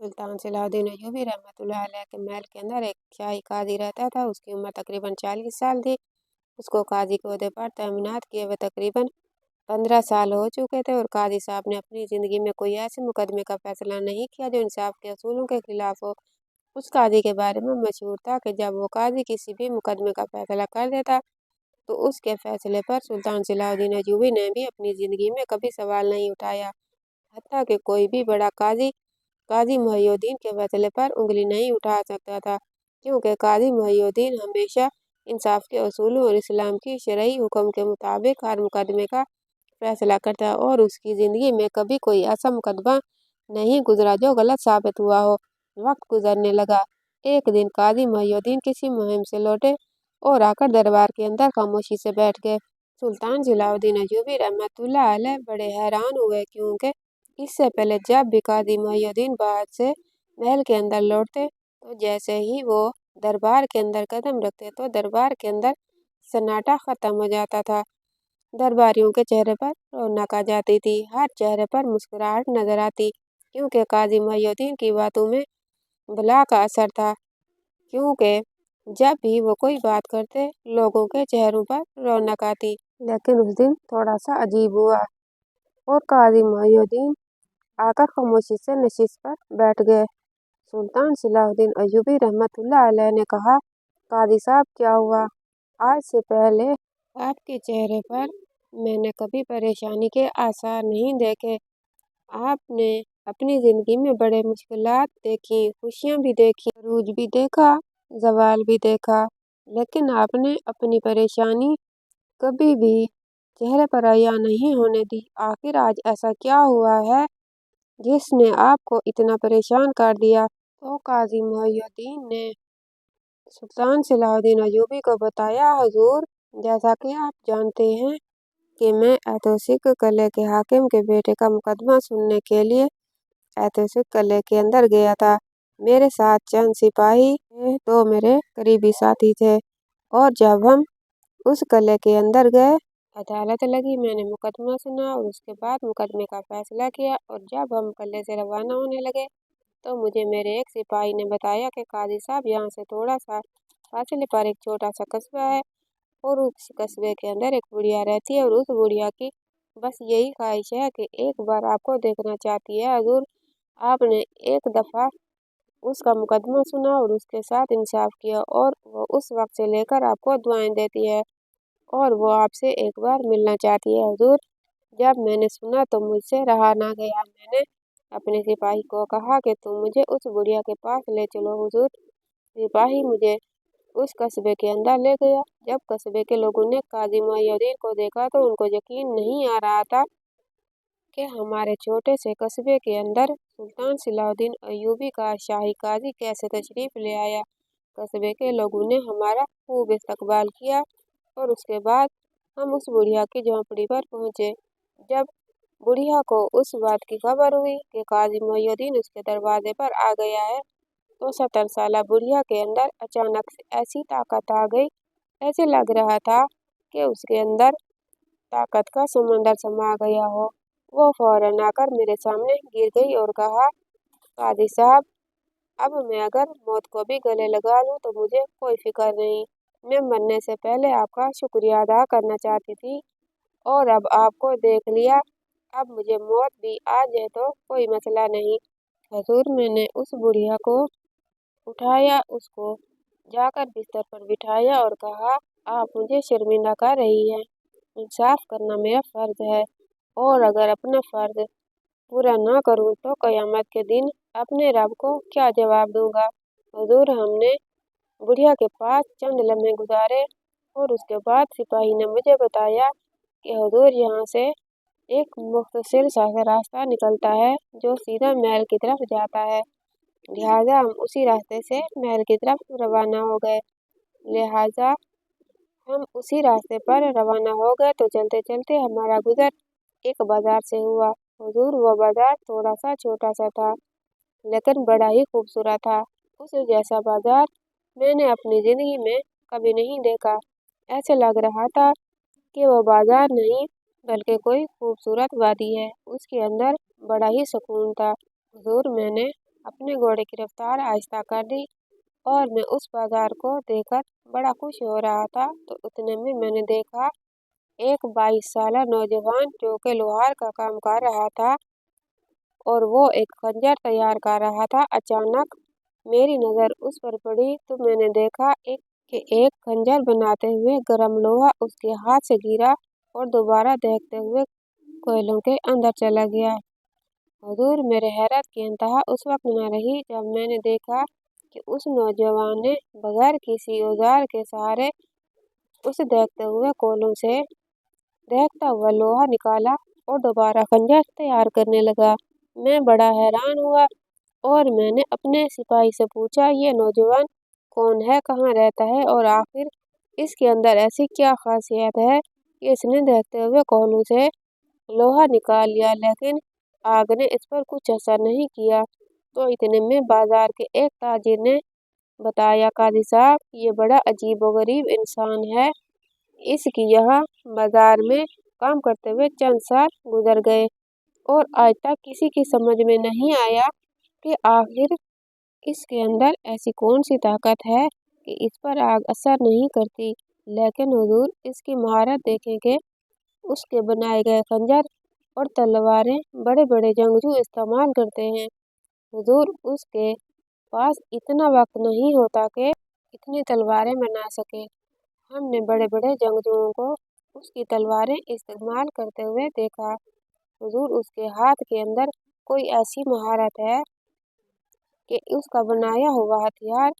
सुल्तान Salahuddin Ayyubi रहमतुल्लाह अलैह के महल के अंदर एक शाही काजी रहता था। उसकी उम्र तकरीबन 40 साल थी। उसको काजी के ओहदे पर तैनात किए हुए तकरीबन 15 साल हो चुके थे और काजी साहब ने अपनी ज़िंदगी में कोई ऐसे मुकदमे का फैसला नहीं किया जो इंसाफ के असूलों के खिलाफ हो। उस काजी के बारे में मशहूर था कि जब वो काजी किसी भी मुकदमे का फैसला कर देता तो उसके फैसले पर सुल्तान सलाहुद्दीन अय्यूबी ने भी अपनी ज़िंदगी में कभी सवाल नहीं उठाया। हत्ता कि कोई भी बड़ा काजी मुहिउद्दीन के फैसले पर उंगली नहीं उठा सकता था, क्योंकि काजी मुहिउद्दीन हमेशा इंसाफ के असूलों और इस्लाम की शरई हुक्म के मुताबिक हर मुकदमे का फैसला करता और उसकी ज़िंदगी में कभी कोई ऐसा मुकदमा नहीं गुजरा जो गलत साबित हुआ हो। वक्त गुजरने लगा। एक दिन काजी मुहिउद्दीन किसी मुहिम से लौटे और आकर दरबार के अंदर खामोशी से बैठ गए। सुल्तान सलाहुद्दीन अय्यूबी रहमतुल्लाह अलैह बड़े हैरान हुए, क्योंकि इससे पहले जब भी काजी मुहिउद्दीन बाहर से महल के अंदर लौटते तो जैसे ही वो दरबार के अंदर कदम रखते तो दरबार के अंदर सन्नाटा खत्म हो जाता था। दरबारियों के चेहरे पर रौनक आ जाती थी, हर चेहरे पर मुस्कुराहट नजर आती, क्योंकि काजी मुहिउद्दीन की बातों में भला का असर था। क्योंकि जब भी वो कोई बात करते लोगों के चेहरों पर रौनक आती। लेकिन उस दिन थोड़ा सा अजीब हुआ और काजी मुहिउद्दीन आकर खामोशी से नशिस्त पर बैठ गए। सुल्तान सलाहुद्दीन अय्यूबी रहमतुल्लाह अलैह ने कहा, काजी साहब क्या हुआ? आज से पहले आपके चेहरे पर मैंने कभी परेशानी के आसार नहीं देखे। आपने अपनी जिंदगी में बड़े मुश्किलात देखी, खुशियां भी देखी, रूज भी देखा, जवाल भी देखा, लेकिन आपने अपनी परेशानी कभी भी चेहरे पर अया नहीं होने दी। आखिर आज ऐसा क्या हुआ है जिसने आपको इतना परेशान कर दिया? तो काजी मुहिउद्दीन ने सुल्तान सलाहुद्दीन अय्यूबी को बताया, हुजूर, जैसा कि आप जानते हैं कि मैं ऐतोसिक किले के हाकिम के बेटे का मुकदमा सुनने के लिए ऐतोसिक किले के अंदर गया था। मेरे साथ चंद सिपाही तो मेरे करीबी साथी थे और जब हम उस किले के अंदर गए, अदालत लगी, मैंने मुकदमा सुना और उसके बाद मुकदमे का फैसला किया। और जब हम किले से रवाना होने लगे तो मुझे मेरे एक सिपाही ने बताया कि काजी साहब, यहाँ से थोड़ा सा फासले पर एक छोटा सा कस्बा है और उस कस्बे के अंदर एक बुढ़िया रहती है और उस बुढ़िया की बस यही ख्वाहिश है कि एक बार आपको देखना चाहती है। हुजूर, आपने एक दफ़ा उसका मुकदमा सुना और उसके साथ इंसाफ किया और वो उस वक्त से लेकर आपको दुआएं देती है और वो आपसे एक बार मिलना चाहती है। हुजूर, जब मैंने सुना तो मुझसे रहा ना गया। मैंने अपने सिपाही को कहा कि तुम मुझे उस बुढ़िया के पास ले चलो। हुजूर, सिपाही मुझे उस कस्बे के अंदर ले गया। जब कस्बे के लोगों ने काजी मुहिउद्दीन को देखा तो उनको यकीन नहीं आ रहा था कि हमारे छोटे से कस्बे के अंदर सुल्तान सलाहुद्दीन अय्यूबी का शाही काजी कैसे तशरीफ ले आया। कस्बे के लोगों ने हमारा खूब इस्तकबाल किया और उसके बाद हम उस बुढ़िया की झोंपड़ी पर पहुंचे। जब बुढ़िया को उस बात की खबर हुई कि काजी मुहिउद्दीन उसके दरवाजे पर आ गया है तो 70 साला बुढ़िया के अंदर अचानक से ऐसी ताकत आ गई, ऐसे लग रहा था कि उसके अंदर ताकत का समंदर समा गया हो। वो फौरन आकर मेरे सामने गिर गई और कहा, काजी साहब, अब मैं अगर मौत को भी गले लगा लूं तो मुझे कोई फिक्र नहीं। मैं मरने से पहले आपका शुक्रिया अदा करना चाहती थी और अब आपको देख लिया, अब मुझे मौत भी आ जाए तो कोई मसला नहीं। हुजूर, मैंने उस बुढ़िया को उठाया, उसको जाकर बिस्तर पर बिठाया और कहा, आप मुझे शर्मिंदा कर रही हैं। इंसाफ करना मेरा फर्ज है और अगर अपना फर्ज पूरा ना करूं तो क़यामत के दिन अपने रब को क्या जवाब दूंगा। हुजूर, हमने बुढ़िया के पास चंद लम्हे गुजारे और उसके बाद सिपाही ने मुझे बताया कि हुजूर, यहाँ से एक मुख्तसर सा रास्ता निकलता है जो सीधा महल की तरफ जाता है। लिहाजा हम उसी रास्ते से महल की तरफ रवाना हो गए। लिहाजा हम उसी रास्ते पर रवाना हो गए तो चलते चलते हमारा गुजर एक बाजार से हुआ। हुजूर, वो बाजार थोड़ा सा छोटा सा था लेकिन बड़ा ही खूबसूरत था। उस जैसा बाजार मैंने अपनी जिंदगी में कभी नहीं देखा। ऐसे लग रहा था कि वो बाजार नहीं बल्कि कोई खूबसूरत वादी है। उसके अंदर बड़ा ही सुकून था। हुजूर, मैंने अपने घोड़े की रफ्तार आहिस्ता कर दी और मैं उस बाजार को देखकर बड़ा खुश हो रहा था। तो उतने में मैंने देखा एक 22 साला नौजवान जो कि लोहार का काम कर रहा था और वो एक खंजर तैयार कर रहा था। अचानक मेरी नज़र उस पर पड़ी तो मैंने देखा एक खंजर बनाते हुए गर्म लोहा उसके हाथ से गिरा और दोबारा देखते हुए कोयलों के अंदर चला गया। हुजूर, मेरे हैरत की इंतहा उस वक्त न रही जब मैंने देखा कि उस नौजवान ने बगैर किसी औजार के सहारे उस देखते हुए कोयलों से देखता हुआ लोहा निकाला और दोबारा खंजर तैयार करने लगा। मैं बड़ा हैरान हुआ और मैंने अपने सिपाही से पूछा, ये नौजवान कौन है, कहाँ रहता है और आखिर इसके अंदर ऐसी क्या खासियत है कि इसने देखते हुए कोयलों से लोहा निकाल लिया लेकिन आग ने इस पर कुछ असर नहीं किया। तो इतने में बाजार के एक ताजिर ने बताया, काजी साहब, ये बड़ा अजीबोगरीब इंसान है। इसकी यहाँ बाजार में काम करते हुए चंद साल गुजर गए और आज तक किसी की समझ में नहीं आया कि आखिर इसके अंदर ऐसी कौन सी ताकत है कि इस पर आग असर नहीं करती। लेकिन हुजूर, इसकी महारत देखेंगे, उसके बनाए गए खंजर और तलवारें बड़े बड़े जंगजू इस्तेमाल करते हैं। हुजूर, उसके पास इतना वक्त नहीं होता कि इतनी तलवारें बना सके। हमने बड़े बड़े जंगजुओं को उसकी तलवारें इस्तेमाल करते हुए देखा। हुजूर, उसके हाथ के अंदर कोई ऐसी महारत है कि उसका बनाया हुआ हथियार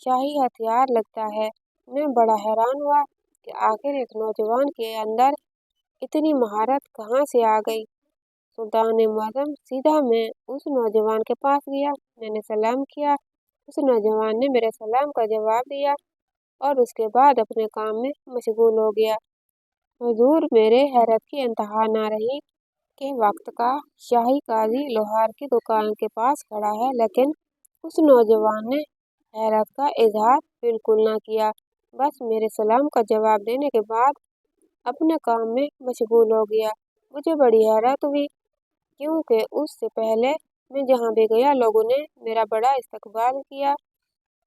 शाही हथियार लगता है। मैं बड़ा हैरान हुआ कि आखिर एक नौजवान के अंदर इतनी महारत कहाँ से आ गई। सुल्तान मुअज़्ज़म, सीधा मैं उस नौजवान के पास गया। मैंने सलाम किया। उस नौजवान ने मेरे सलाम का जवाब दिया और उसके बाद अपने काम में मशगूल हो गया। हुजूर, मेरे हैरत की इंतहा न रही कि वक्त का शाही काजी लोहार की दुकान के पास खड़ा है, लेकिन उस नौजवान ने हैरत का इजहार बिल्कुल ना किया। बस मेरे सलाम का जवाब देने के बाद अपने काम में मशगूल हो गया। मुझे बड़ी हैरत हुई क्योंकि उससे पहले मैं जहाँ भी गया लोगों ने मेरा बड़ा इस्तकबाल किया।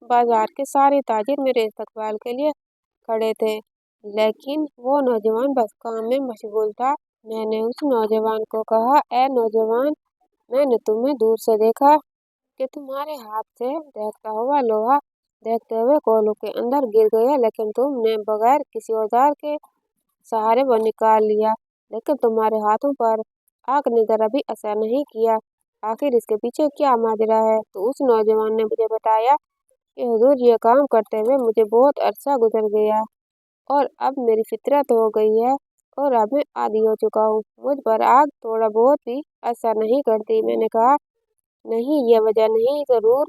बाजार के सारे ताजिर मेरे इस्तकबाल के लिए खड़े थे, लेकिन वो नौजवान बस काम में मशगूल था। मैंने उस नौजवान को कहा, ए नौजवान, मैंने तुम्हें दूर से देखा कि तुम्हारे हाथ से देखता हुआ लोहा देखते हुए कोयलों के अंदर गिर गया, लेकिन तुमने बगैर किसी औजार के सहारे वो निकाल लिया। लेकिन तुम्हारे हाथों पर आग ने जरा भी असर नहीं किया। आखिर इसके पीछे क्या माजरा है? तो उस नौजवान ने मुझे बताया कि हुजूर, ये काम करते हुए मुझे बहुत अरसा गुजर गया और अब मेरी फितरत हो गई है और अब मैं आदी हो चुका हूँ। मुझ पर आग थोड़ा बहुत भी असर नहीं करती। मैंने कहा, नहीं, ये वजह नहीं, जरूर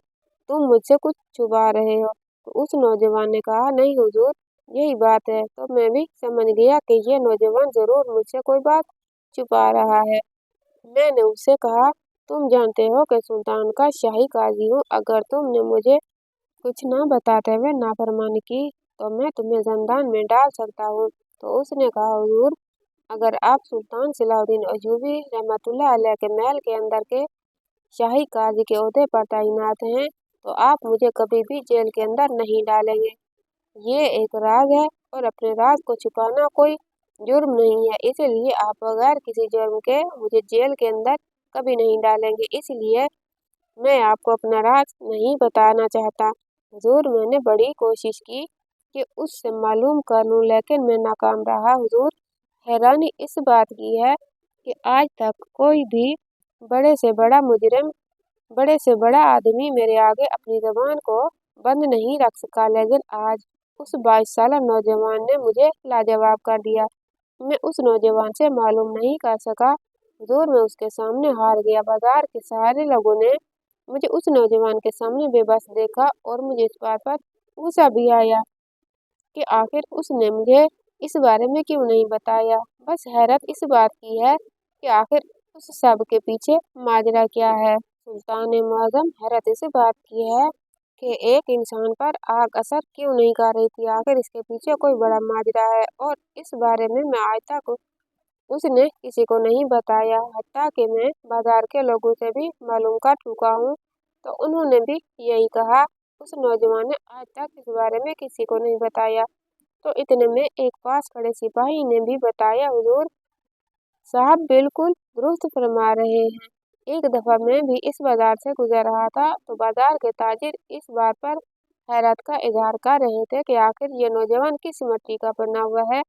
तुम मुझसे कुछ छुपा रहे हो। तो उस नौजवान ने कहा, नहीं हुजूर, यही बात है। तो मैं भी समझ गया कि ये नौजवान जरूर मुझसे कोई बात छुपा रहा है। मैंने उससे कहा, तुम जानते हो कि सुल्तान का शाही काजी हूँ। अगर तुमने मुझे कुछ ना बताते हुए नाफरमानी की तो मैं तुम्हें जंदान में डाल सकता हूँ। तो उसने कहा, हुजूर, अगर आप सुल्तान सलाहुद्दीन अयूबी रहमतुल्लाह अलैह के महल के अंदर के शाही काजी के ओहदे पर तैनात हैं तो आप मुझे कभी भी जेल के अंदर नहीं डालेंगे। ये एक राज है और अपने राज को छुपाना कोई जुर्म नहीं है, इसलिए आप बगैर किसी जुर्म के मुझे जेल के अंदर कभी नहीं डालेंगे। इसलिए मैं आपको अपना राज नहीं बताना चाहता। हुजूर, मैंने बड़ी कोशिश की कि उससे मालूम कर लूँ, लेकिन मैं नाकाम रहा। हुजूर, हैरानी इस बात की है कि आज तक कोई भी बड़े से बड़ा मुजरिम, बड़े से बड़ा आदमी मेरे आगे अपनी जबान को बंद नहीं रख सका, लेकिन आज उस 22 साला नौजवान ने मुझे लाजवाब कर दिया। मैं उस नौजवान से मालूम नहीं कर सका। हुजूर, मैं उसके सामने हार गया। बाजार के सारे लोगों ने मुझे उस नौजवान के सामने बेबस देखा और मुझे इस बात पर गुस्सा भी आया कि आखिर उसने मुझे इस बारे में क्यों नहीं बताया। बस हैरत इस बात की है कि आखिर उस सब के पीछे माजरा क्या है। सुल्तान मुअज़्ज़म, हैरत इस बात की है कि एक इंसान पर आग असर क्यों नहीं कर रही थी। आखिर इसके पीछे कोई बड़ा माजरा है और इस बारे में मैं आज तक उसने किसी को नहीं बताया, हत्ता कि मैं बाजार के लोगों से भी मालूम कर चुका हूँ। तो उन्होंने भी यही कहा। उस नौजवान ने आज तक इस बारे में किसी को नहीं बताया। तो इतने में एक पास खड़े सिपाही ने भी बताया, हुजूर साहब बिल्कुल दुरुस्त फरमा रहे हैं। एक दफा मैं भी इस बाजार से गुजर रहा था तो बाजार के ताजिर इस बात पर हैरत का इजहार कर रहे थे कि आखिर ये नौजवान किस मिट्टी का बना हुआ है।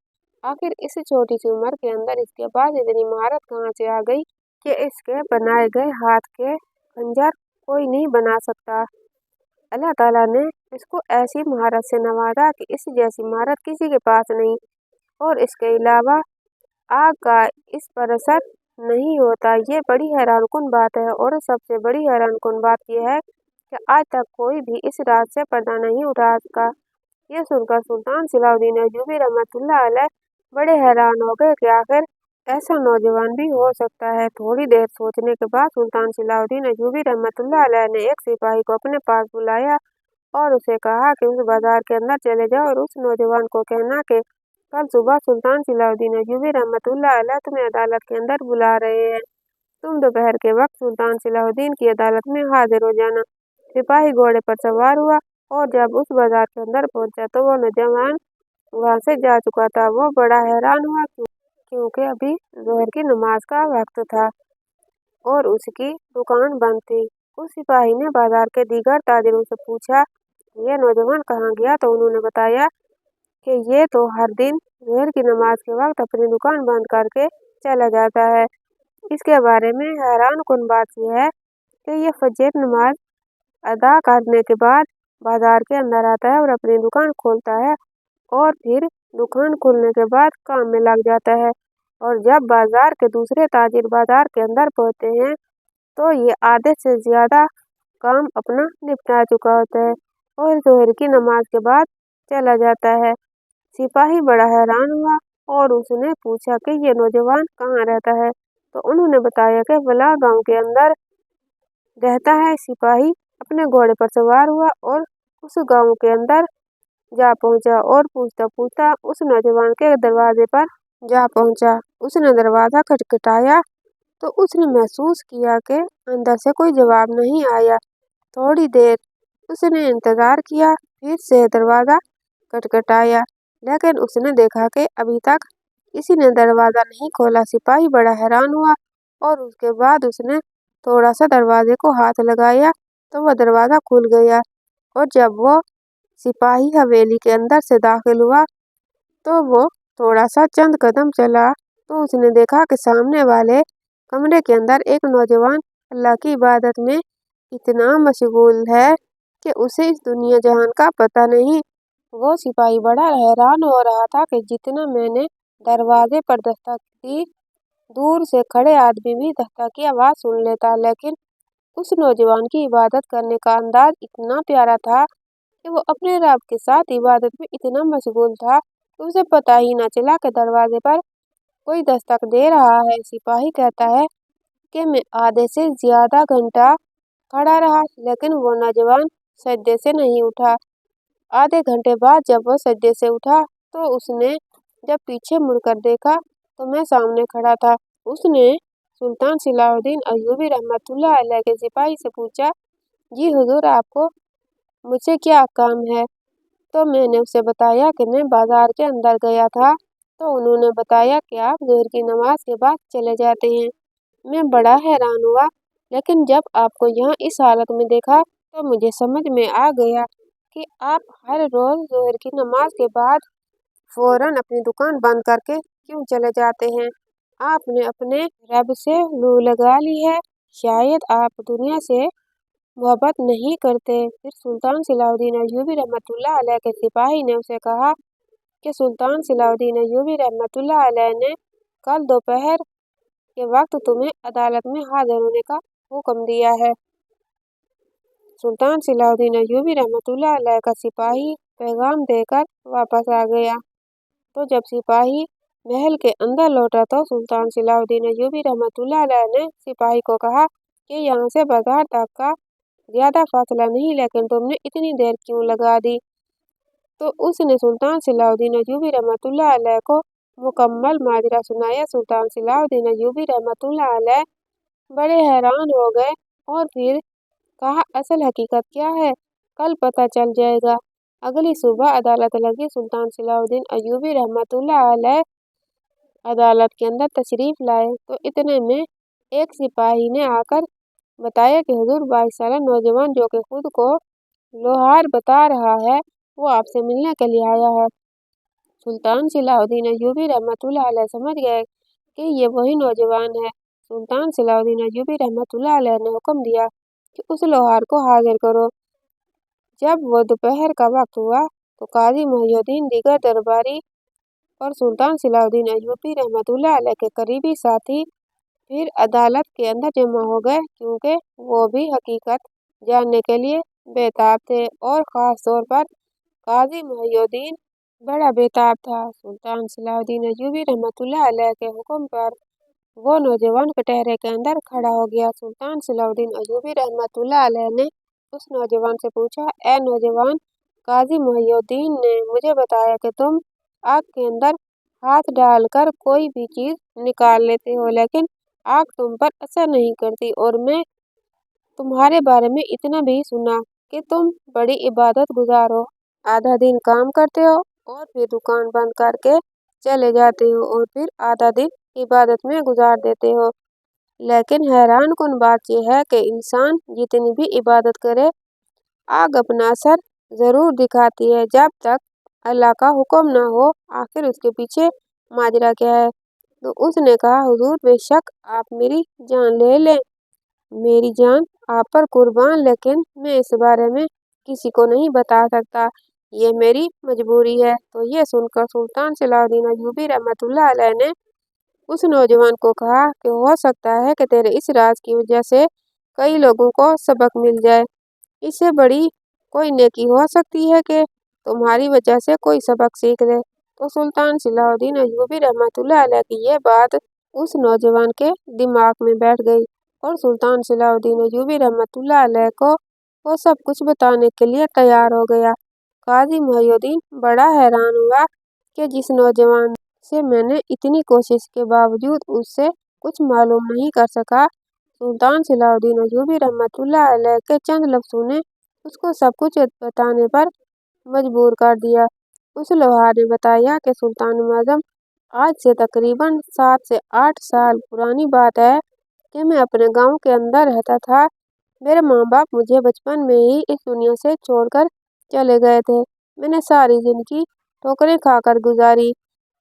आखिर इस छोटी सी उम्र के अंदर इसके पास इतनी महारत कहाँ से आ गई कि इसके बनाए गए हाथ के खंजर कोई नहीं बना सकता। अल्लाह ताला ने इसको ऐसी महारत से नवाजा कि इस जैसी महारत किसी के पास नहीं। और इसके अलावा आग का इस पर असर नहीं होता। ये बड़ी हैरानकुन बात है। और सबसे बड़ी हैरानकुन बात यह है कि आज तक कोई भी इस राज से पर्दा नहीं उठा सका। ये सुनकर सुल्तान सलाहुद्दीन अय्यूबी रहमतुल्लाह अलैह बड़े हैरान हो गए कि आखिर ऐसा नौजवान भी हो सकता है। थोड़ी देर सोचने के बाद सुल्तान सलाहुद्दीन अय्यूबी रहमतुल्लाह अलैह ने एक सिपाही को अपने पास बुलाया और उसे कहा कि उस बाजार के अंदर चले जाओ और उस नौजवान को कहना कि कल सुबह सुल्तान सलाहुद्दीन अय्यूबी रहमतुल्लाह अलैह तुम्हें अदालत के अंदर बुला रहे हैं। तुम दोपहर के वक्त सुल्तान सलाहुद्दीन की अदालत में हाजिर हो जाना। सिपाही घोड़े पर सवार हुआ और जब उस बाजार के अंदर पहुंचा तो वो नौजवान वहां से जा चुका था। वो बड़ा हैरान हुआ क्योंकि अभी जोहर की नमाज का वक्त था और उसकी दुकान बंद थी। उस सिपाही ने बाजार के दीगर ताजिरों से पूछा, यह नौजवान कहाँ गया? तो उन्होंने बताया कि ये तो हर दिन जोहर की नमाज के वक्त अपनी दुकान बंद करके चला जाता है। इसके बारे में हैरानकुन बात यह है कि ये फजर नमाज अदा करने के बाद बाजार के अंदर आता है और अपनी दुकान खोलता है और फिर दुकान खोलने के बाद काम में लग जाता है। और जब बाजार के दूसरे ताजिर बाजार के अंदर पहुंचते हैं तो ये आधे से ज्यादा काम अपना निपटा चुका होता है और जोहर की नमाज के बाद चला जाता है। सिपाही बड़ा हैरान हुआ और उसने पूछा कि ये नौजवान कहाँ रहता है? तो उन्होंने बताया कि बला गांव के अंदर रहता है। सिपाही अपने घोड़े पर सवार हुआ और उस गांव के अंदर जा पहुंचा और पूछता पूछता उस नौजवान के दरवाजे पर जा पहुंचा। उसने दरवाजा खटखटाया तो उसने महसूस किया कि अंदर से कोई जवाब नहीं आया। थोड़ी देर उसने इंतजार किया, फिर से दरवाजा खटखटाया लेकिन उसने देखा कि अभी तक किसी ने दरवाजा नहीं खोला। सिपाही बड़ा हैरान हुआ और उसके बाद उसने थोड़ा सा दरवाजे को हाथ लगाया तो वह दरवाजा खुल गया। और जब वो सिपाही हवेली के अंदर से दाखिल हुआ तो वो थोड़ा सा चंद कदम चला तो उसने देखा कि सामने वाले कमरे के अंदर एक नौजवान अल्लाह की इबादत में इतना मशगूल है कि उसे इस दुनिया जहान का पता नहीं। वो सिपाही बड़ा हैरान हो रहा था कि जितना मैंने दरवाजे पर दस्तक दी, दूर से खड़े आदमी भी दस्तक की आवाज सुन लेता, लेकिन उस नौजवान की इबादत करने का अंदाज इतना प्यारा था कि वो अपने रब के साथ इबादत में इतना मशगूल था कि उसे पता ही ना चला कि दरवाजे पर कोई दस्तक दे रहा है। सिपाही कहता है कि मैं आधे से ज्यादा घंटा खड़ा रहा लेकिन वो नौजवान सजदे से नहीं उठा। आधे घंटे बाद जब वो सजदे से उठा तो उसने जब पीछे मुड़कर देखा तो मैं सामने खड़ा था। उसने सुल्तान सलाहुद्दीन अय्यूबी रहमतुल्लाह अलैह के सिपाही से पूछा, जी हुजूर आपको मुझसे क्या काम है? तो मैंने उसे बताया कि मैं बाजार के अंदर गया था। तो उन्होंने बताया कि आप जोहर की नमाज के बाद चले जाते हैं। मैं बड़ा हैरान हुआ लेकिन जब आपको यहाँ इस हालत में देखा तो मुझे समझ में आ गया कि आप हर रोज जोहर की नमाज के बाद फौरन अपनी दुकान बंद करके क्यों चले जाते हैं। आपने अपने रब से लू लगा ली है, शायद आप दुनिया से मोहब्बत नहीं करते। फिर सुल्तान सलाहुद्दीन अय्यूबी रहमतुल्लाह अलैह के सिपाही ने उसे कहा कि सुल्तान सलाहुद्दीन अय्यूबी रहमतुल्लाह अलैह ने कल दोपहर के वक्त तुम्हें अदालत में हाजिर होने का हुक्म दिया है। सुल्तान सलाहुद्दीन अय्यूबी रहमतुल्लाह अलैह का सिपाही पैगाम देकर वापस आ गया। तो जब सिपाही महल के अंदर लौटा तो सुल्तान सलाहुद्दीन अय्यूबी रहमतुल्लाह अलैह ने सिपाही को कहा कि यहाँ से बाजार तक का ज्यादा फासला नहीं, लेकिन तुमने इतनी देर क्यों लगा दी? तो उसने सुल्तान सलाहुद्दीन अय्यूबी रहमतुल्लाह अलैह को मुकम्मल माजरा सुनाया। सुल्तान सलाहुद्दीन अय्यूबी रहमतुल्लाह अलैह बड़े हैरान हो गए और फिर कहा, असल हकीकत क्या है कल पता चल जाएगा। अगली सुबह अदालत लगी। सुल्तान सलाउद्दीन अय्यूबी रहमतुल्लाह अलैह अदालत के अंदर तशरीफ लाए तो इतने में एक सिपाही ने आकर बताया कि हुजूर 22 साल नौजवान जो कि खुद को लोहार बता रहा है वो आपसे मिलने के लिए आया है। सुल्तान सलाउद्दीन अय्यूबी रहमतुल्लाह अलैह समझ गए कि ये वही नौजवान है। सुल्तान सलाउद्दीन अय्यूबी रहमतुल्लाह अलैह ने हुक्म दिया कि उस लोहार को हाजिर करो। जब वो दोपहर का वक्त हुआ तो काजी मुहियुद्दीन दीगर दरबारी और सुल्तान सलाउद्दीन अय्यूबी रहमतुल्लाह अलैह के करीबी साथी फिर अदालत के अंदर जमा हो गए, क्योंकि वो भी हकीकत जानने के लिए बेताब थे और ख़ास तौर पर काजी मुहियुद्दीन बड़ा बेताब था। सुल्तान सलाउद्दीन अय्यूबी रहमतुल्लाह अलैह के हुक्म पर वो नौजवान कटहरे के अंदर खड़ा हो गया। सुल्तान सलाउद्दीन अय्यूबी रहमतुल्लाह अलैह ने उस नौजवान से पूछा, ए नौजवान, काजी मुहियुद्दीन ने मुझे बताया कि तुम आग के अंदर हाथ डालकर कोई भी चीज निकाल लेते हो, लेकिन आग तुम पर असर नहीं करती, और मैं तुम्हारे बारे में इतना भी सुना कि तुम बड़ी इबादत गुजार हो। आधा दिन काम करते हो और फिर दुकान बंद करके चले जाते हो और फिर आधा दिन इबादत में गुजार देते हो। लेकिन हैरान कुन बात यह है कि इंसान जितनी भी इबादत करे आग अपना असर जरूर दिखाती है जब तक अल्लाह का हुक्म ना हो। आखिर उसके पीछे माजरा क्या है? तो उसने कहा, हुजूर बेशक आप मेरी जान ले लें, मेरी जान आप पर कुर्बान, लेकिन मैं इस बारे में किसी को नहीं बता सकता, ये मेरी मजबूरी है। तो ये सुनकर सुल्तान सलाउद्दीन अय्यूबी रहमतुल्लाह अलैह ने उस नौजवान को कहा कि हो सकता है कि तेरे इस राज की वजह से कई लोगों को सबक मिल जाए। इससे बड़ी कोई नेकी हो सकती है कि तुम्हारी वजह से कोई सबक सीख ले। तो सुल्तान सलाउद्दीन अय्यूबी रहमतुल्लाह अलैह की यह बात उस नौजवान के दिमाग में बैठ गई और सुल्तान सलाउद्दीन अय्यूबी रहमतुल्लाह अलैह को वो सब कुछ बताने के लिए तैयार हो गया। काजी मुहियुद्दीन बड़ा हैरान हुआ कि जिस नौजवान से मैंने इतनी कोशिश के बावजूद उससे कुछ मालूम नहीं कर सका, सुल्तान सलाउद्दीन अय्यूबी रहमतुल्लाह अलैह के चंद लफ्ज़ों ने उसको सब कुछ बताने पर मजबूर कर दिया। उस लोहार ने बताया कि सुल्तान आज़म, आज से तकरीबन 7 से 8 साल पुरानी बात है कि मैं अपने गांव के अंदर रहता था। मेरे माँ बाप मुझे बचपन में ही इस दुनिया से छोड़कर चले गए थे। मैंने सारी जिंदगी ठोकरें खाकर गुजारी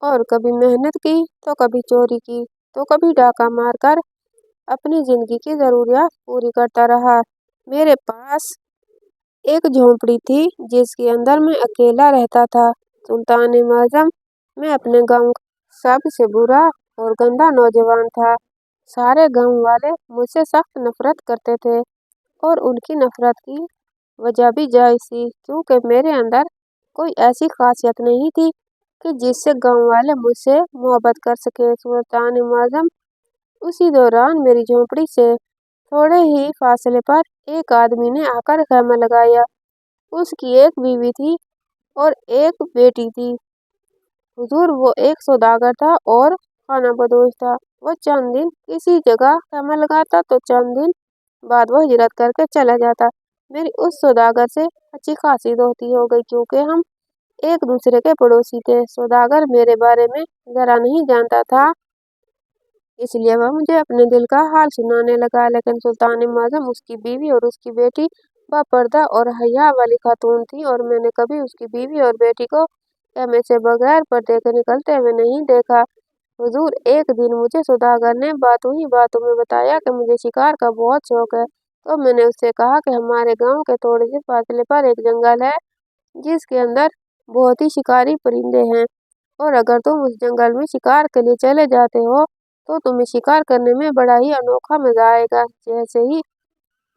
और कभी मेहनत की तो कभी चोरी की तो कभी डाका मारकर अपनी जिंदगी की जरूरियात पूरी करता रहा। मेरे पास एक झोंपड़ी थी जिसके अंदर मैं अकेला रहता था। सुल्तान आज़म, मैं अपने गांव का सबसे बुरा और गंदा नौजवान था। सारे गांव वाले मुझसे सख्त नफरत करते थे और उनकी नफरत की वजह भी जायज़ थी, क्योंकि मेरे अंदर कोई ऐसी खासियत नहीं थी कि जिससे गांव वाले मुझसे मोहब्बत कर सके। सुल्तान आज़म, उसी दौरान मेरी झोंपड़ी से थोड़े ही फासले पर एक आदमी ने आकर खैमा लगाया। उसकी एक बीवी थी और एक बेटी थी। हुजूर वो एक सौदागर था और खाना बदोश था। वो चंद दिन किसी जगह खैमा लगाता तो चंद दिन बाद वो हिजरत करके चला जाता। मेरी उस सौदागर से अच्छी खासी दोस्ती हो गई, क्योंकि हम एक दूसरे के पड़ोसी थे। सौदागर मेरे बारे में जरा नहीं जानता था, इसलिए वह मुझे अपने दिल का हाल सुनाने लगा। लेकिन सुल्तान आज़म, उसकी बीवी और उसकी बेटी बापर्दा और हया वाली खातून थी और मैंने कभी उसकी बीवी और बेटी को खेमे से बगैर पर्दे के निकलते हुए नहीं देखा। हुजूर, एक दिन मुझे सौदागर ने बातों ही बातों में बताया कि मुझे शिकार का बहुत शौक है। तो मैंने उससे कहा कि हमारे गांव के थोड़े से फासले पर एक जंगल है जिसके अंदर बहुत ही शिकारी परिंदे हैं, और अगर तुम उस जंगल में शिकार के लिए चले जाते हो तो तुम्हें शिकार करने में बड़ा ही अनोखा मजा आएगा। जैसे ही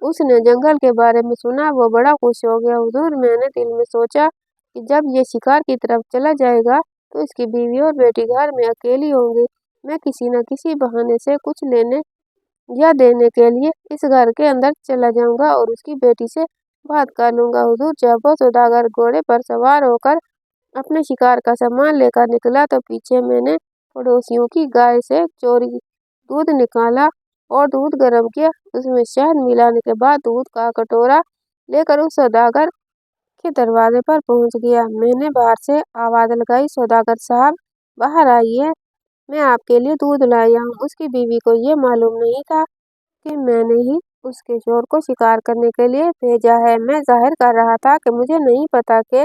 उसने जंगल के बारे में सुना वो बड़ा खुश हो गया। हुजूर, मैंने दिल में सोचा कि जब ये शिकार की तरफ चला जाएगा तो इसकी बीवी और बेटी घर में अकेली होंगी। मैं किसी न किसी बहाने से कुछ लेने या देने के लिए इस घर के अंदर चला जाऊंगा और उसकी बेटी से बात कर लूंगा। हुजूर, जब वो सौदागर घोड़े पर सवार होकर अपने शिकार का सामान लेकर निकला तो पीछे मैंने पड़ोसियों की गाय से चोरी दूध निकाला और दूध गर्म किया। उसमें शहद मिलाने के बाद दूध का कटोरा लेकर उस सौदागर के दरवाजे पर पहुंच गया। मैंने बाहर से आवाज लगाई, सौदागर साहब बाहर आइए, मैं आपके लिए दूध लाया हूँ। उसकी बीवी को ये मालूम नहीं था कि मैंने ही उसके शोर को शिकार करने के लिए भेजा है। मैं जाहिर कर रहा था कि मुझे नहीं पता कि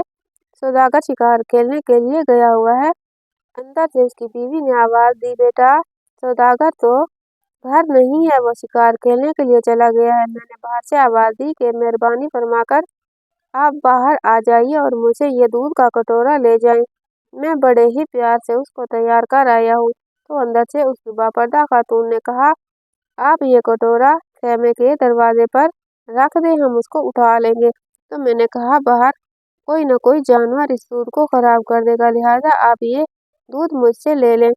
सौदागर शिकार खेलने के लिए गया हुआ है। अंदर से उसकी बीवी ने आवाज दी, बेटा सौदागर तो घर नहीं है, वो शिकार खेलने के लिए चला गया है। मैंने बाहर से आवाज दी कि मेहरबानी फरमाकर आप बाहर आ जाइए और मुझे ये दूध का कटोरा ले जाएं। मैं बड़े ही प्यार से उसको तैयार कर आया हूँ। तो अंदर से उस बापर्दा खातून ने कहा, आप ये कटोरा खेमे के दरवाजे पर रख दें, हम उसको उठा लेंगे। तो मैंने कहा, बाहर कोई न कोई जानवर इस दूध को खराब कर देगा, लिहाजा आप ये दूध मुझसे ले लें।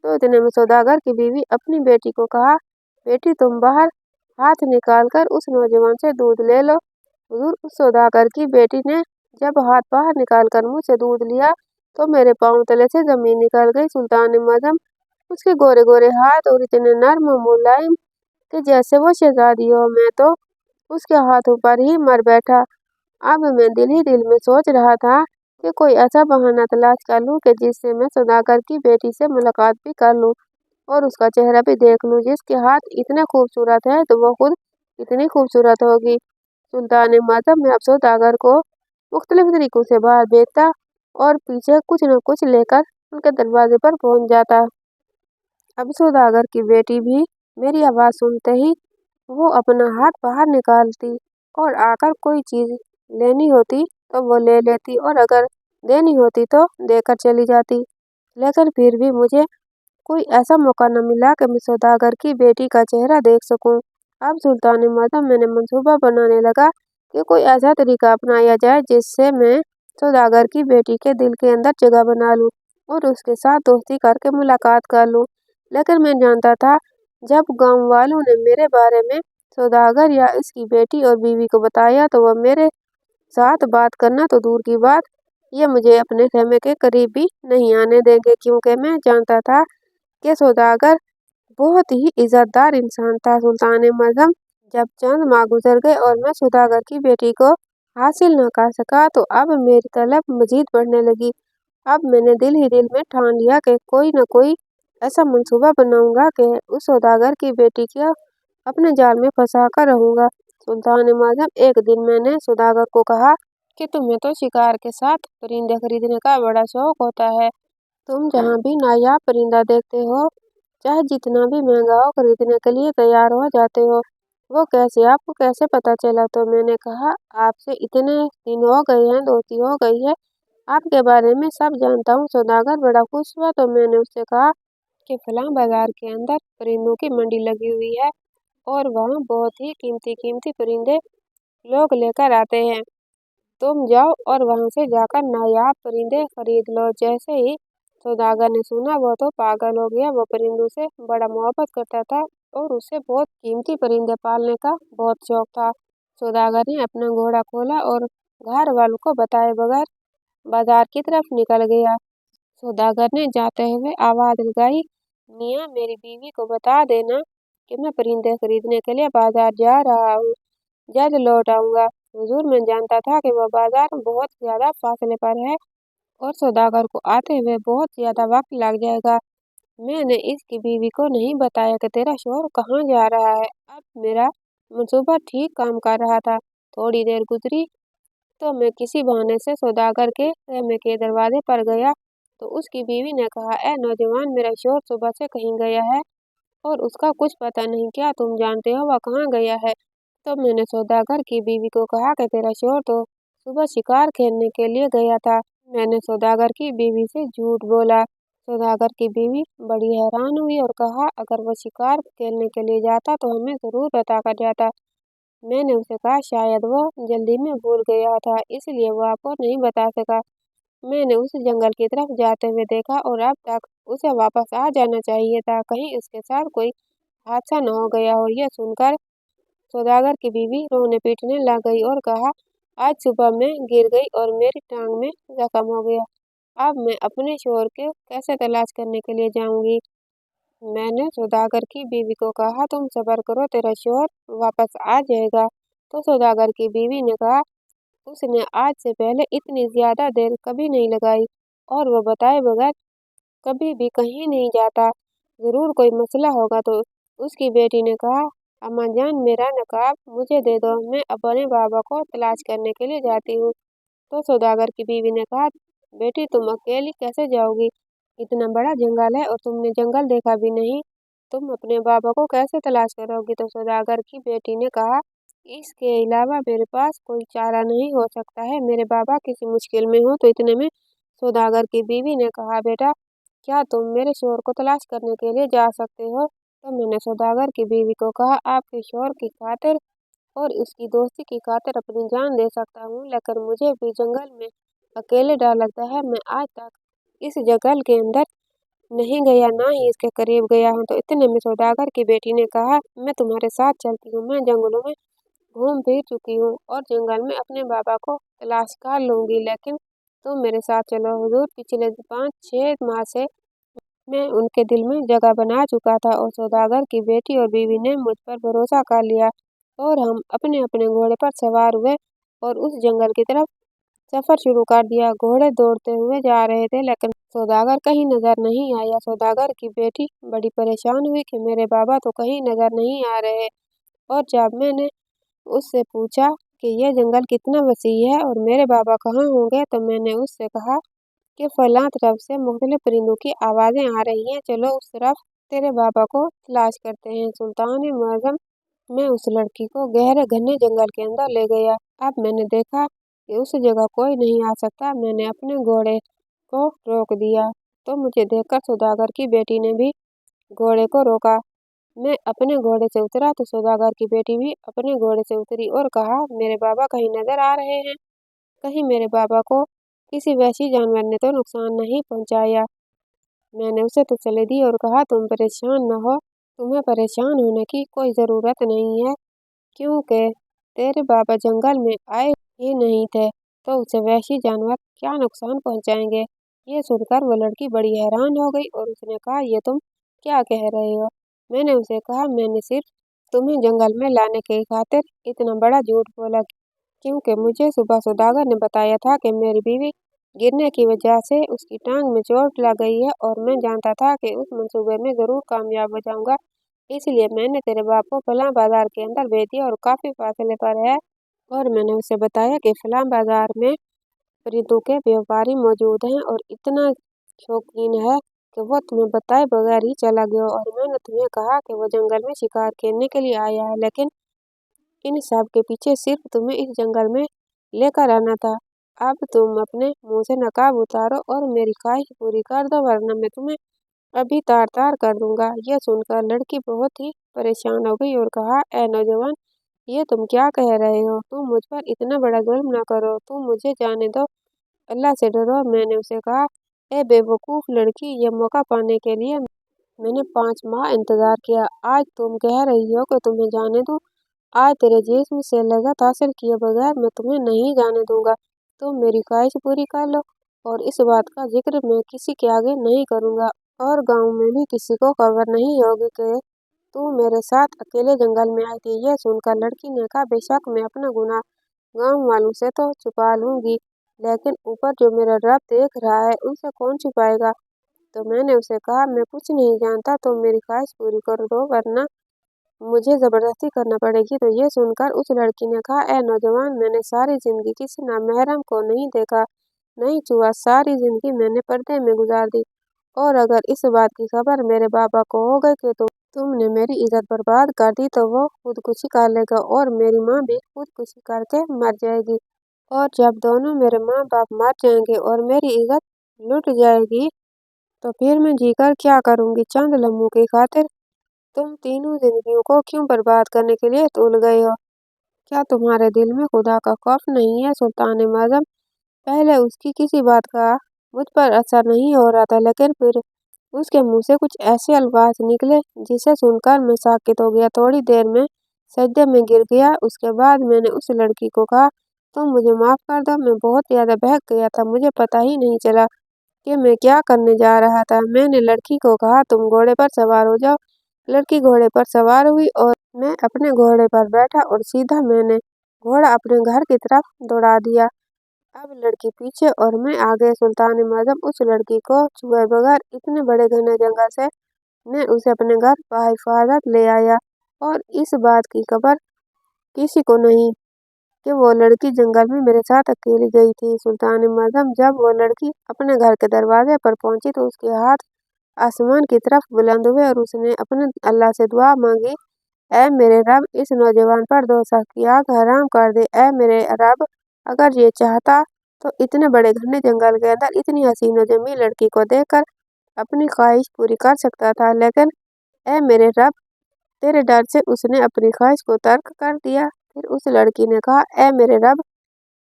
तो इतने में सौदागर की बीवी अपनी बेटी को कहा, बेटी तुम बाहर हाथ निकाल कर उस नौजवान से दूध ले लो। हुजूर, उस सौदागर की बेटी ने जब हाथ बाहर निकाल कर मुँह से दूध लिया तो मेरे पाँव तले से जमीन निकल गई। सुल्तान मजम उसके गोरे गोरे हाथ और इतने नर्म और मुलायम कि जैसे वो शहजादी हो। मैं तो उसके हाथों पर ही मर बैठा। अब मैं दिल ही दिल में सोच रहा था कि कोई ऐसा बहाना तलाश कर लूं कि जिससे मैं सौदागर की बेटी से मुलाकात भी कर लूं और उसका चेहरा भी देख लूं। जिसके हाथ इतने खूबसूरत है तो वो खुद इतनी खूबसूरत होगी। सुल्तान मातम में अब सौदागर को मुख्तलिफ तरीकों से बाहर भेजता और पीछे कुछ न कुछ लेकर उनके दरवाजे पर पहुंच जाता। अब सौदागर की बेटी भी मेरी आवाज़ सुनते ही वो अपना हाथ बाहर निकालती और आकर कोई चीज़ लेनी होती तो वो ले लेती और अगर देनी होती तो देकर चली जाती। लेकिन फिर भी मुझे कोई ऐसा मौका न मिला कि मैं सौदागर की बेटी का चेहरा देख सकूं। अब सुल्तान मजम मैंने मंसूबा बनाने लगा कि कोई ऐसा तरीका अपनाया जाए जिससे मैं सौदागर की बेटी के दिल के अंदर जगह बना लूं और उसके साथ दोस्ती करके मुलाकात कर लूं। लेकिन मैं जानता था जब गांव वालों ने मेरे बारे में सौदागर या इसकी बेटी और बीवी को बताया तो वह मेरे साथ बात करना तो दूर की बात, ये मुझे अपने खेमे के करीब भी नहीं आने देंगे, क्योंकि मैं जानता था कि सौदागर बहुत ही इज्जतदार इंसान था। सुल्तान मजम जब चंद माह गुजर गए और मैं सौदागर की बेटी को हासिल न कर सका तो अब मेरी तलब मजीद बढ़ने लगी। अब मैंने दिल ही दिल में ठान लिया कि कोई न कोई ऐसा मंसूबा बनाऊंगा कि उस सौदागर की बेटी को अपने जाल में फंसा कर रहूंगा। सुल्तान माजम, एक दिन मैंने सौदागर को कहा कि तुम्हें तो शिकार के साथ परिंदे खरीदने का बड़ा शौक होता है। तुम जहाँ भी नायाब परिंदा देखते हो, चाहे जितना भी महंगा हो, खरीदने के लिए तैयार हो जाते हो। वो कैसे, आपको कैसे पता चला? तो मैंने कहा, आपसे इतने दिन हो गए हैं, दोस्ती हो गई है, आपके बारे में सब जानता हूँ। सौदागर बड़ा खुश हुआ तो मैंने उससे कहा कि फलां बाजार के अंदर परिंदों की मंडी लगी हुई है और वहाँ बहुत ही कीमती कीमती परिंदे लोग लेकर आते हैं। तुम जाओ और वहां से जाकर नायाब परिंदे खरीद लो। जैसे ही सौदागर ने सुना वो तो पागल हो गया। वो परिंदों से बड़ा मोहब्बत करता था और उसे बहुत कीमती परिंदे पालने का बहुत शौक था। सौदागर ने अपना घोड़ा खोला और घर वालों को बताए बगैर बाजार की तरफ निकल गया। सौदागर ने जाते हुए आवाज लगाई, मियाँ मेरी बीवी को बता देना कि मैं परिंदे खरीदने के लिए बाजार जा रहा हूँ, जल्द लौट आऊंगा। हुजूर, मैं जानता था कि वह बाजार बहुत ज्यादा फासले पर है और सौदागर को आते हुए बहुत ज्यादा वक्त लग जाएगा। मैंने इसकी बीवी को नहीं बताया कि तेरा शौहर कहाँ जा रहा है। अब मेरा मंसूबा ठीक काम कर रहा था। थोड़ी देर गुजरी तो मैं किसी बहाने से सौदागर के खेमे के दरवाजे पर गया तो उसकी बीवी ने कहा, ए नौजवान, मेरा शौहर सुबह से कहीं गया है और उसका कुछ पता नहीं। क्या तुम जानते हो वह कहाँ गया है? तो मैंने सौदागर की बीवी को कहा कि तेरा शौहर तो सुबह शिकार खेलने के लिए गया था। मैंने सौदागर की बीवी से झूठ बोला। सौदागर की बीवी बड़ी हैरान हुई और कहा, अगर वह शिकार खेलने के लिए जाता तो हमें जरूर बता कर जाता। मैंने उसे कहा, शायद वो जल्दी में भूल गया था इसलिए वो आपको नहीं बता सका। मैंने उसे जंगल की तरफ जाते हुए देखा और अब तक उसे वापस आ जाना चाहिए था, कहीं उसके साथ कोई हादसा न हो गया हो। यह सुनकर सौदागर की बीवी रोने पीटने लग गई और कहा, आज सुबह मैं गिर गई और मेरी टांग में जख्म हो गया। अब मैं अपने शौहर को कैसे तलाश करने के लिए जाऊंगी? میں نے सौदागर की बीवी को कहा, तुम सब्र करो, तेरा शौहर वापस आ जाएगा। तो सौदागर की बीवी ने कहा, उसने आज से पहले इतनी ज्यादा देर कभी नहीं लगाई और वो बताए बगैर कभी भी कहीं नहीं जाता। जरूर कोई मसला होगा। तो उसकी बेटी ने कहा, अम्मा जान, मेरा नकाब मुझे दे दो, मैं अपने बाबा को तलाश करने के लिए जाती हूँ। तो सौदागर की बीवी ने कहा, बेटी तुम अकेली कैसे जाओगी? इतना बड़ा जंगल है और तुमने जंगल देखा भी नहीं, तुम अपने बाबा को कैसे तलाश करोगी? तो सौदागर की बेटी ने कहा, इसके अलावा मेरे पास कोई चारा नहीं हो सकता है, मेरे बाबा किसी मुश्किल में हो। तो इतने में सौदागर की बीवी ने कहा, बेटा क्या तुम मेरे शोहर को तलाश करने के लिए जा सकते हो? तो मैंने सौदागर की बीवी को कहा, आपके शोहर की खातिर और उसकी दोस्ती की खातिर अपनी जान दे सकता हूँ, लेकिन मुझे भी जंगल में अकेले डर लगता है। मैं आज तक इस जंगल के अंदर नहीं गया, ना ही इसके करीब गया हूँ। तो इतने में सौदागर की बेटी ने कहा, मैं तुम्हारे साथ चलती हूँ, मैं जंगलों में घूम फिर चुकी हूँ और जंगल में अपने बाबा को तलाश कर लूंगी, लेकिन तुम मेरे साथ चलो। हुजूर, पिछले 5-6 माह से मैं उनके दिल में जगह बना चुका था और सौदागर की बेटी और बीवी ने मुझ पर भरोसा कर लिया और हम अपने अपने घोड़े पर सवार हुए और उस जंगल की तरफ सफर शुरू कर दिया। घोड़े दौड़ते हुए जा रहे थे, लेकिन सौदागर कहीं नजर नहीं आया। सौदागर की बेटी बड़ी परेशान हुई कि मेरे बाबा तो कहीं नजर नहीं आ रहे। और जब मैंने उससे पूछा कि यह जंगल कितना वसी है और मेरे बाबा कहाँ होंगे, तो मैंने उससे कहा कि फलां तरफ से मुख्तलिफ परिंदों की आवाज़ें आ रही हैं, चलो उस तरफ तेरे बाबा को तलाश करते हैं। सुल्तान मुअज़्ज़म ने उस लड़की को गहरे घने जंगल के अंदर ले गया। अब मैंने देखा कि उस जगह कोई नहीं आ सकता। मैंने अपने घोड़े को रोक दिया, तो मुझे देखकर सौदागर की बेटी ने भी घोड़े को रोका। मैं अपने घोड़े से उतरा तो सौदागर की बेटी भी अपने घोड़े से उतरी और कहा, मेरे बाबा कहीं नजर आ रहे हैं? कहीं मेरे बाबा को किसी वहशी जानवर ने तो नुकसान नहीं पहुंचाया? मैंने उसे तसल्ली दी और कहा, तुम परेशान न हो, तुम्हें परेशान होने की कोई ज़रूरत नहीं है, क्योंकि तेरे बाबा जंगल में आए ही नहीं थे, तो उसे वहशी जानवर क्या नुकसान पहुंचाएंगे? ये सुनकर वो लड़की बड़ी हैरान हो गई और उसने कहा, ये तुम क्या कह रहे हो? मैंने उसे कहा, मैंने सिर्फ तुम्हें जंगल में लाने की खातिर इतना बड़ा झूठ बोला, क्योंकि मुझे सुबह सौदागर ने बताया था कि मेरी बीवी गिरने की वजह से उसकी टांग में चोट लग गई है और मैं जानता था कि उस मंसूबे में ज़रूर कामयाब हो जाऊंगा। इसलिए मैंने तेरे बाप को फलां बाजार के अंदर भेज दिया और काफ़ी फासले पर है। और मैंने उसे बताया कि फलां बाजार में परिंदों के व्यापारी मौजूद हैं और इतना शौकीन है कि वो तुम्हें बताए बगैर ही चला गया। और मैंने तुम्हें कहा कि वो जंगल में शिकार करने के लिए आया है, लेकिन इन सब के पीछे सिर्फ तुम्हें इस जंगल में लेकर आना था। अब तुम अपने मुंह से नकाब उतारो और मेरी ख्वाहिश पूरी कर दो, वरना मैं तुम्हें अभी तार तार कर दूंगा। यह सुनकर लड़की बहुत ही परेशान हो गई और कहा, ए नौजवान, ये तुम क्या कह रहे हो? तुम मुझ पर इतना बड़ा जुल्म ना करो, तुम मुझे जाने दो, अल्लाह से डरो। मैंने उसे कहा, ए बेवकूफ़ लड़की, यह मौका पाने के लिए मैंने 5 माह इंतजार किया। आज तुम कह रही हो कि तुम्हें जाने दूं? आज तेरे जिस्म से लज़्ज़त हासिल किए बगैर मैं तुम्हें नहीं जाने दूंगा। तुम मेरी ख्वाहिश पूरी कर लो और इस बात का जिक्र मैं किसी के आगे नहीं करूंगा और गांव में भी किसी को खबर नहीं होगी कि तू मेरे साथ अकेले जंगल में आई थी। यह सुनकर लड़की ने कहा, बेशक मैं अपना गुनाह गांव वालों से तो छुपा लूंगी, लेकिन ऊपर जो मेरा रब देख रहा है उनसे कौन छुपाएगा? तो मैंने उसे कहा, मैं कुछ नहीं जानता, तुम मेरी ख्वाहिश पूरी कर दो, वरना मुझे जबरदस्ती करना पड़ेगी। तो ये सुनकर उस लड़की ने कहा, ए नौजवान, मैंने सारी जिंदगी किसी नामहरम को नहीं देखा, नहीं छुआ, सारी जिंदगी मैंने पर्दे में गुजार दी, और अगर इस बात की खबर मेरे बाबा को हो गई कि तुमने मेरी इज्जत बर्बाद कर दी, तो वो खुदकुशी कर लेगा और मेरी माँ भी खुदकुशी करके मर जाएगी। और जब दोनों मेरे माँ बाप मर जाएंगे और मेरी इज्जत लुट जाएगी, तो फिर मैं जीकर क्या करूंगी? चंद लम्हों की खातिर तुम तीनों जिंदगियों को क्यों बर्बाद करने के लिए तुल गए हो? क्या तुम्हारे दिल में खुदा का खौफ नहीं है? सुल्तान मुअज़्ज़म, पहले उसकी किसी बात का मुझ पर असर नहीं हो रहा था, लेकिन फिर उसके मुंह से कुछ ऐसे अल्फाज निकले जिसे सुनकर मैं साकित हो गया। थोड़ी देर में सजदे में गिर गया। उसके बाद मैंने उस लड़की को कहा, तुम मुझे माफ़ कर दो, मैं बहुत ज़्यादा बहक गया था, मुझे पता ही नहीं चला कि मैं क्या करने जा रहा था। मैंने लड़की को कहा तुम घोड़े पर सवार हो जाओ। लड़की घोड़े पर सवार हुई और मैं अपने घोड़े पर बैठा और सीधा मैंने घोड़ा अपने घर की तरफ दौड़ा दिया। अब लड़की पीछे और मैं आगे। सुल्तान माज़म उस लड़की को छुए बगैर इतने बड़े घने जंगल से मैं उसे अपने घर बहिफाजत ले आया और इस बात की खबर किसी को नहीं कि वो लड़की जंगल में मेरे साथ अकेली गई थी। सुल्तान माज़म जब वो लड़की अपने घर के दरवाजे पर पहुंची तो उसके हाथ आसमान की तरफ बुलंद हुए और उसने अपने अल्लाह से दुआ मांगी, ऐ मेरे रब इस नौजवान पर दोज़ख की आग हराम कर दे। ऐ मेरे रब अगर ये चाहता तो इतने बड़े घने जंगल के अंदर इतनी हसीन और जमील लड़की को देखकर अपनी ख्वाहिश पूरी कर सकता था, लेकिन ऐ मेरे रब तेरे डर से उसने अपनी ख्वाहिश को तर्क कर दिया। फिर उस लड़की ने कहा, ऐ मेरे रब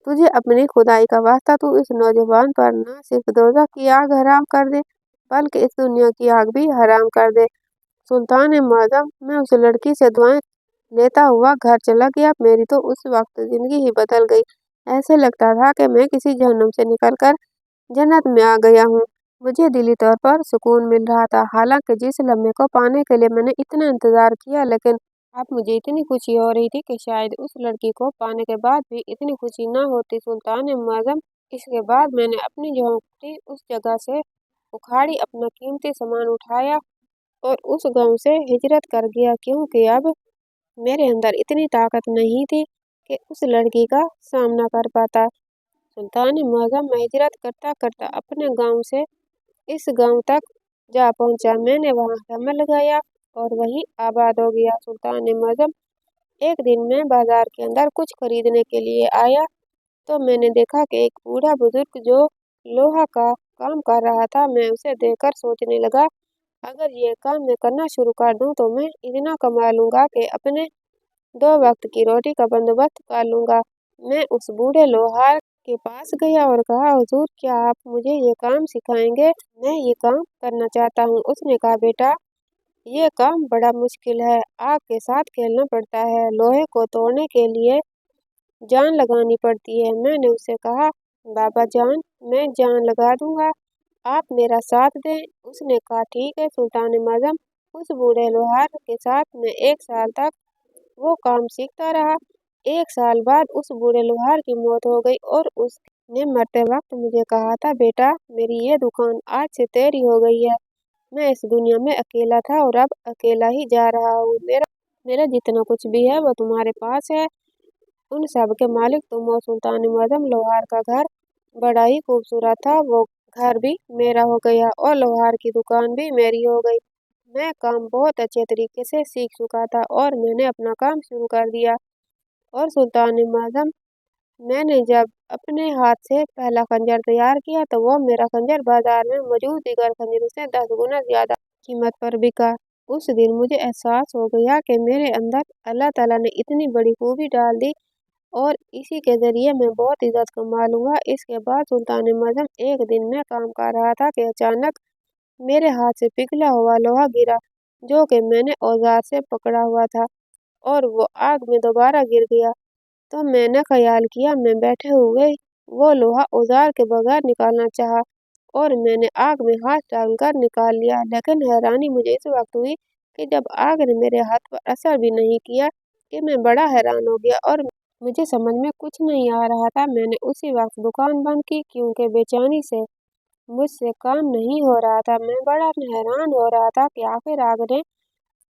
तुझे अपनी खुदाई का वास्ता तू इस नौजवान पर न सिर्फ दोज़ख की आग हराम कर दे बल्कि इस दुनिया की आग भी हराम कर दे। सुल्तान माज़म मैं उस लड़की से दुआएं लेता हुआ घर चला गया। मेरी तो उस वक्त जिंदगी ही बदल गई। ऐसे लगता था कि मैं किसी जहन्नुम से निकलकर जन्नत में आ गया हूँ। मुझे दिली तौर पर सुकून मिल रहा था। हालांकि जिस लम्हे को पाने के लिए मैंने इतना इंतजार किया, लेकिन अब मुझे इतनी खुशी हो रही थी कि शायद उस लड़की को पाने के बाद भी इतनी खुशी ना होती। सुल्तान माज़म इसके बाद मैंने अपनी झोंपड़ी उस जगह से उखाड़ी, अपना कीमती सामान उठाया और उस गांव से हिजरत कर गया, क्योंकि अब मेरे अंदर इतनी ताकत नहीं थी कि उस लड़की का सामना कर पाता। सुल्तान माज़म मैं हिजरत करता करता अपने गांव से इस गांव तक जा पहुंचा। मैंने वहां दम लगाया और वहीं आबाद हो गया। सुल्तान माज़म एक दिन मैं बाजार के अंदर कुछ खरीदने के लिए आया तो मैंने देखा कि एक बूढ़ा बुजुर्ग जो लोहा का काम कर रहा था। मैं उसे देखकर सोचने लगा, अगर ये काम मैं करना शुरू कर दूं तो मैं इतना कमा लूंगा कि अपने 2 वक्त की रोटी का बंदोबस्त कर लूंगा। मैं उस बूढ़े लोहार के पास गया और कहा, हुजूर क्या आप मुझे ये काम सिखाएंगे? मैं ये काम करना चाहता हूँ। उसने कहा, बेटा ये काम बड़ा मुश्किल है, आग के साथ खेलना पड़ता है, लोहे को तोड़ने के लिए जान लगानी पड़ती है। मैंने उससे कहा, बाबा जान मैं जान लगा दूंगा, आप मेरा साथ दें। उसने कहा, ठीक है। सुल्तान माज़म उस बूढ़े लोहार के साथ मैं 1 साल तक वो काम सीखता रहा। 1 साल बाद उस बूढ़े लोहार की मौत हो गई और उसने मरते वक्त मुझे कहा था, बेटा मेरी ये दुकान आज से तेरी हो गई है। मैं इस दुनिया में अकेला था और अब अकेला ही जा रहा हूँ। मेरा मेरा जितना कुछ भी है वो तुम्हारे पास है, उन सब के मालिक तुम हो। सुल्तान माज़म लोहार का घर बड़ा ही खूबसूरत था। वो घर भी मेरा हो गया और लोहार की दुकान भी मेरी हो गई। मैं काम बहुत अच्छे तरीके से सीख चुका था और मैंने अपना काम शुरू कर दिया। और सुल्तान माज़म मैंने जब अपने हाथ से पहला खंजर तैयार किया तो वो मेरा खंजर बाजार में मौजूद दीगर खंजरों से 10 गुना ज्यादा कीमत पर बिका। उस दिन मुझे एहसास हो गया कि मेरे अंदर अल्लाह ताला ने इतनी बड़ी खूबी डाल दी और इसी के जरिए मैं बहुत इज्जत कमा लूंगा। इसके बाद सुल्तान माज़म एक दिन मैं काम कर रहा था कि अचानक मेरे हाथ से पिघला हुआ लोहा गिरा, जो कि मैंने औजार से पकड़ा हुआ था, और वो आग में दोबारा गिर गया। तो मैंने ख्याल किया मैं बैठे हुए वो लोहा औजार के बगैर निकालना चाहा और मैंने आग में हाथ डालकर निकाल लिया। लेकिन हैरानी मुझे इस वक्त हुई कि जब आग ने मेरे हाथ पर असर भी नहीं किया कि मैं बड़ा हैरान हो गया और मुझे समझ में कुछ नहीं आ रहा था। मैंने उसी वक्त दुकान बंद की, क्योंकि बेचैनी से मुझसे काम नहीं हो रहा था। मैं बड़ा हैरान हो रहा था कि आखिर आग ने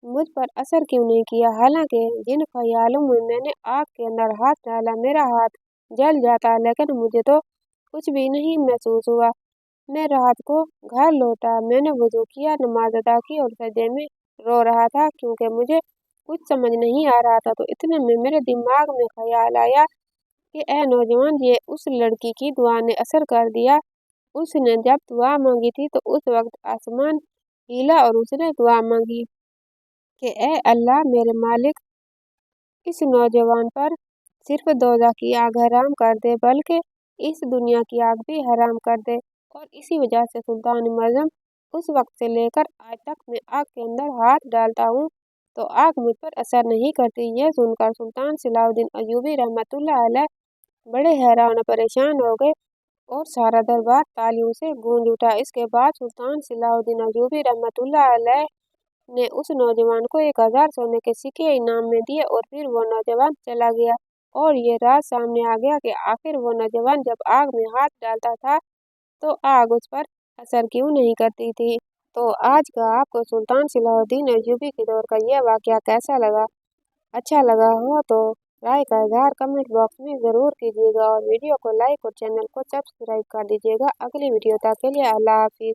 मुझ पर असर क्यों नहीं किया। हालांकि जिन ख्यालों में मैंने आग के अंदर हाथ डाला मेरा हाथ जल जाता, लेकिन मुझे तो कुछ भी नहीं महसूस हुआ। मैं रात को घर लौटा, मैंने वुजू किया, नमाज अदा की और सजदे में रो रहा था, क्योंकि मुझे कुछ समझ नहीं आ रहा था। तो इतने में मेरे दिमाग में ख्याल आया कि ए नौजवान, ये उस लड़की की दुआ ने असर कर दिया। उसने जब दुआ मांगी थी तो उस वक्त आसमान हिला और उसने दुआ मांगी कि ए अल्लाह मेरे मालिक इस नौजवान पर सिर्फ दोज़ख की आग हराम कर दे, बल्कि इस दुनिया की आग भी हराम कर दे। और इसी वजह से सुल्तान माज़म उस वक्त से लेकर आज तक मैं आग के अंदर हाथ डालता हूँ तो आग मुझ पर असर नहीं करती। यह सुनकर सुल्तान सलाहुद्दीन अयूबी रहमतुल्लाह अलैह बड़े हैरान और परेशान हो गए और सारा दरबार तालियों से गूंज उठा। इसके बाद सुल्तान सलाहुद्दीन अय्यूबी रहमतुल्लाह अलैह ने उस नौजवान को 1000 सोने के सिक्के इनाम में दिए और फिर वो नौजवान चला गया। और ये राज सामने आ गया कि आखिर वो नौजवान जब आग में हाथ डालता था तो आग उस पर असर क्यों नहीं करती थी। तो आज का आपको सुल्तान सलाहुद्दीन अय्यूबी के दौर का यह वाकया कैसा लगा? अच्छा लगा हो तो राय का इजहार कमेंट बॉक्स में ज़रूर कीजिएगा और वीडियो को लाइक और चैनल को सब्सक्राइब कर दीजिएगा। अगली वीडियो तक के लिए अल्लाह हाफिज़।